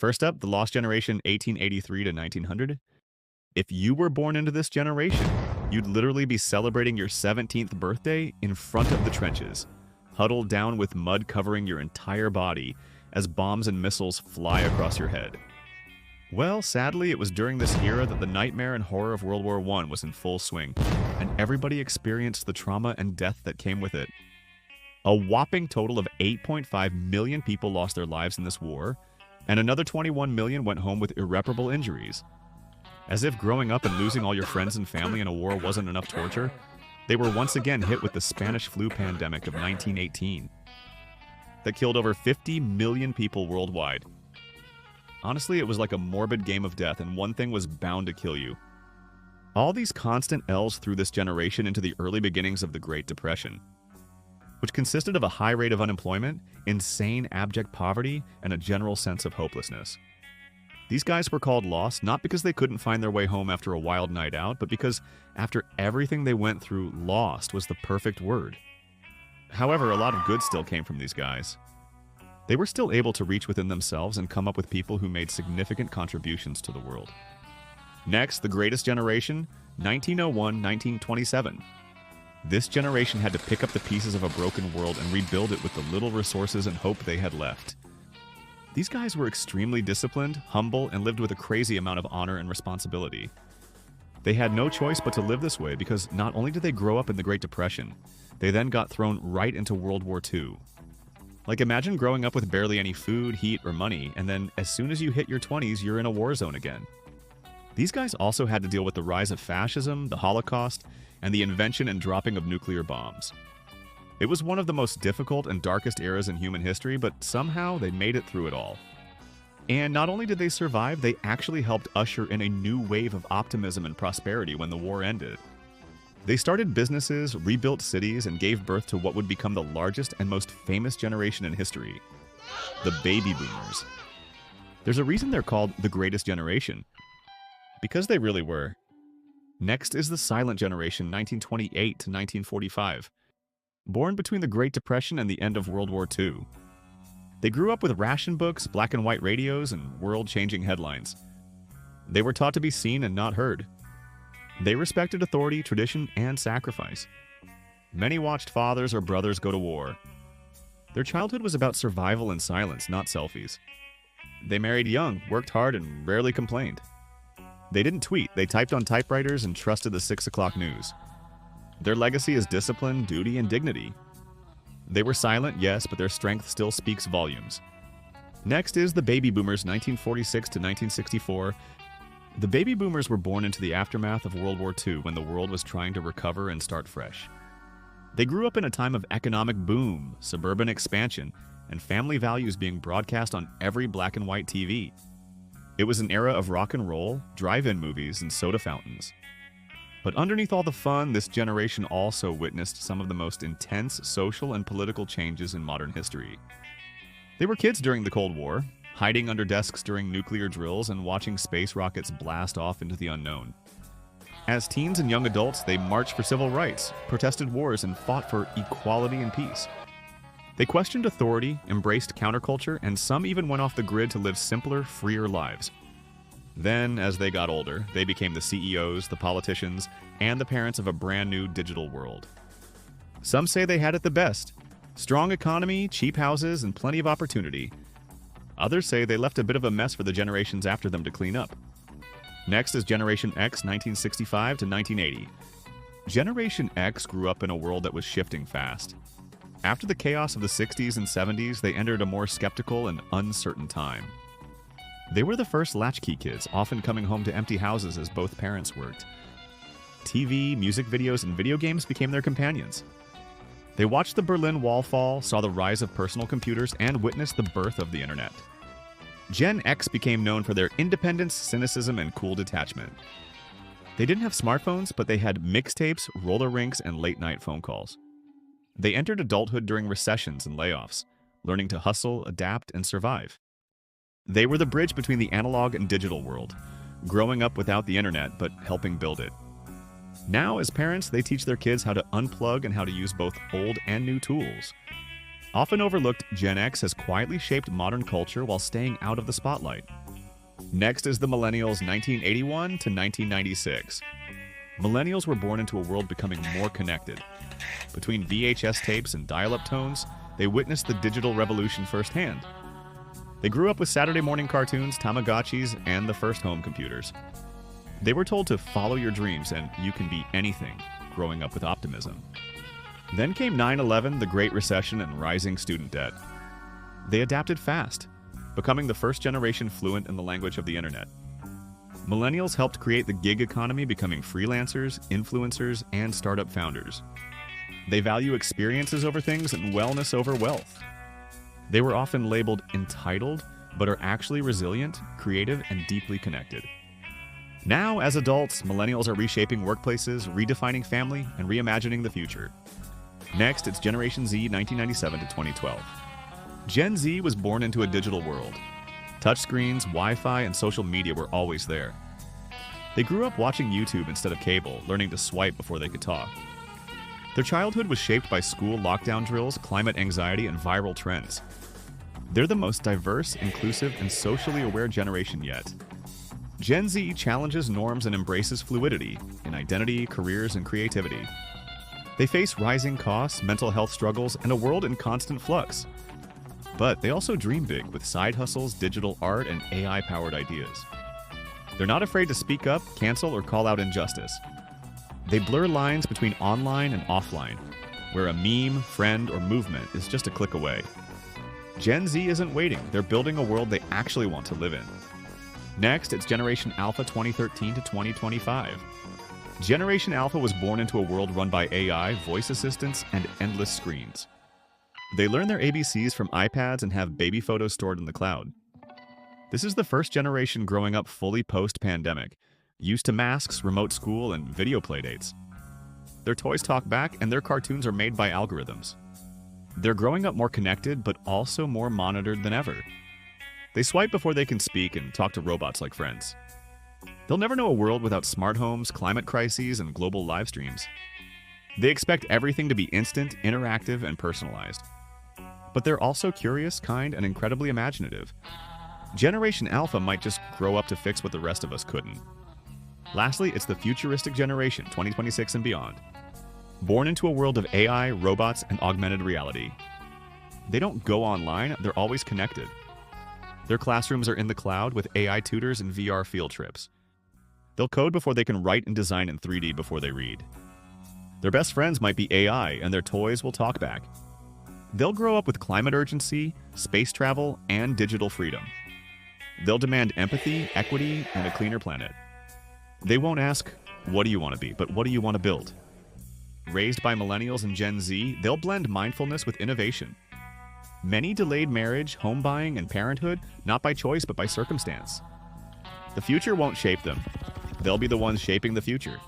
First up, the Lost Generation 1883 to 1900. If you were born into this generation, you'd literally be celebrating your 17th birthday in front of the trenches, huddled down with mud covering your entire body as bombs and missiles fly across your head. Well, sadly, it was during this era that the nightmare and horror of World War I was in full swing, and everybody experienced the trauma and death that came with it. A whopping total of 8.5 million people lost their lives in this war, and another 21 million went home with irreparable injuries. As if growing up and losing all your friends and family in a war wasn't enough torture, they were once again hit with the Spanish flu pandemic of 1918 that killed over 50 million people worldwide. Honestly, it was like a morbid game of death, and one thing was bound to kill you. All these constant L's threw this generation into the early beginnings of the Great Depression, which consisted of a high rate of unemployment, insane abject poverty, and a general sense of hopelessness. These guys were called lost not because they couldn't find their way home after a wild night out, but because after everything they went through, lost was the perfect word. However, a lot of good still came from these guys. They were still able to reach within themselves and come up with people who made significant contributions to the world. Next, the greatest generation, 1901-1927. This generation had to pick up the pieces of a broken world and rebuild it with the little resources and hope they had left. These guys were extremely disciplined, humble, and lived with a crazy amount of honor and responsibility. They had no choice but to live this way because not only did they grow up in the Great Depression, they then got thrown right into World War II. Like, imagine growing up with barely any food, heat, or money, and then as soon as you hit your 20s, you're in a war zone again. These guys also had to deal with the rise of fascism, the Holocaust, and the invention and dropping of nuclear bombs. It was one of the most difficult and darkest eras in human history, but somehow they made it through it all. And not only did they survive, they actually helped usher in a new wave of optimism and prosperity when the war ended. They started businesses, rebuilt cities, and gave birth to what would become the largest and most famous generation in history, the baby boomers. There's a reason they're called the greatest generation, because they really were. Next is the silent generation, 1928 to 1945. Born between the Great Depression and the end of World War II. They grew up with ration books, black and white radios, and world-changing headlines. They were taught to be seen and not heard. They respected authority, tradition, and sacrifice. Many watched fathers or brothers go to war. Their childhood was about survival and silence, not selfies. They married young, worked hard, and rarely complained. They didn't tweet, they typed on typewriters and trusted the 6 o'clock news. Their legacy is discipline, duty, and dignity. They were silent, yes, but their strength still speaks volumes. Next is the baby boomers, 1946 to 1964. The baby boomers were born into the aftermath of World War II when the world was trying to recover and start fresh. They grew up in a time of economic boom, suburban expansion, and family values being broadcast on every black and white TV. It was an era of rock and roll, drive-in movies, and soda fountains. But underneath all the fun, this generation also witnessed some of the most intense social and political changes in modern history. They were kids during the Cold War, hiding under desks during nuclear drills and watching space rockets blast off into the unknown. As teens and young adults, they marched for civil rights, protested wars, and fought for equality and peace. They questioned authority, embraced counterculture, and some even went off the grid to live simpler, freer lives. Then, as they got older, they became the CEOs, the politicians, and the parents of a brand new digital world. Some say they had it the best. Strong economy, cheap houses, and plenty of opportunity. Others say they left a bit of a mess for the generations after them to clean up. Next is Generation X, 1965 to 1980. Generation X grew up in a world that was shifting fast. After the chaos of the 60s and 70s, they entered a more skeptical and uncertain time. They were the first latchkey kids, often coming home to empty houses as both parents worked. TV, music videos, and video games became their companions. They watched the Berlin Wall fall, saw the rise of personal computers, and witnessed the birth of the internet. Gen X became known for their independence, cynicism, and cool detachment. They didn't have smartphones, but they had mixtapes, roller rinks, and late-night phone calls. They entered adulthood during recessions and layoffs, learning to hustle, adapt, and survive. They were the bridge between the analog and digital world, growing up without the internet, but helping build it. Now, as parents, they teach their kids how to unplug and how to use both old and new tools. Often overlooked, Gen X has quietly shaped modern culture while staying out of the spotlight. Next is the Millennials 1981 to 1996. Millennials were born into a world becoming more connected. Between VHS tapes and dial-up tones, they witnessed the digital revolution firsthand. They grew up with Saturday morning cartoons, Tamagotchis, and the first home computers. They were told to follow your dreams and you can be anything, growing up with optimism. Then came 9/11, the Great Recession, and rising student debt. They adapted fast, becoming the first generation fluent in the language of the internet. Millennials helped create the gig economy, becoming freelancers, influencers, and startup founders. They value experiences over things and wellness over wealth. They were often labeled entitled, but are actually resilient, creative, and deeply connected. Now, as adults, millennials are reshaping workplaces, redefining family, and reimagining the future. Next, it's Generation Z 1997 to 2012. Gen Z was born into a digital world. Touchscreens, Wi-Fi, and social media were always there. They grew up watching YouTube instead of cable, learning to swipe before they could talk. Their childhood was shaped by school lockdown drills, climate anxiety, and viral trends. They're the most diverse, inclusive, and socially aware generation yet. Gen Z challenges norms and embraces fluidity in identity, careers, and creativity. They face rising costs, mental health struggles, and a world in constant flux. But they also dream big with side hustles, digital art, and AI-powered ideas. They're not afraid to speak up, cancel, or call out injustice. They blur lines between online and offline, where a meme, friend, or movement is just a click away. Gen Z isn't waiting, they're building a world they actually want to live in. Next, it's Generation Alpha 2013 to 2025. Generation Alpha was born into a world run by AI, voice assistants, and endless screens. They learn their ABCs from iPads and have baby photos stored in the cloud. This is the first generation growing up fully post-pandemic, used to masks, remote school, and video playdates. Their toys talk back, and their cartoons are made by algorithms. They're growing up more connected, but also more monitored than ever. They swipe before they can speak and talk to robots like friends. They'll never know a world without smart homes, climate crises, and global live streams. They expect everything to be instant, interactive, and personalized. But they're also curious, kind, and incredibly imaginative. Generation Alpha might just grow up to fix what the rest of us couldn't. Lastly, it's the Futuristic generation, 2026 and beyond. Born into a world of AI, robots, and augmented reality. They don't go online, they're always connected. Their classrooms are in the cloud with AI tutors and VR field trips. They'll code before they can write and design in 3D before they read. Their best friends might be AI, and their toys will talk back. They'll grow up with climate urgency, space travel, and digital freedom. They'll demand empathy, equity, and a cleaner planet. They won't ask, what do you want to be, but what do you want to build? Raised by millennials and Gen Z, they'll blend mindfulness with innovation. Many delayed marriage, home buying, and parenthood, not by choice but by circumstance. The future won't shape them. They'll be the ones shaping the future.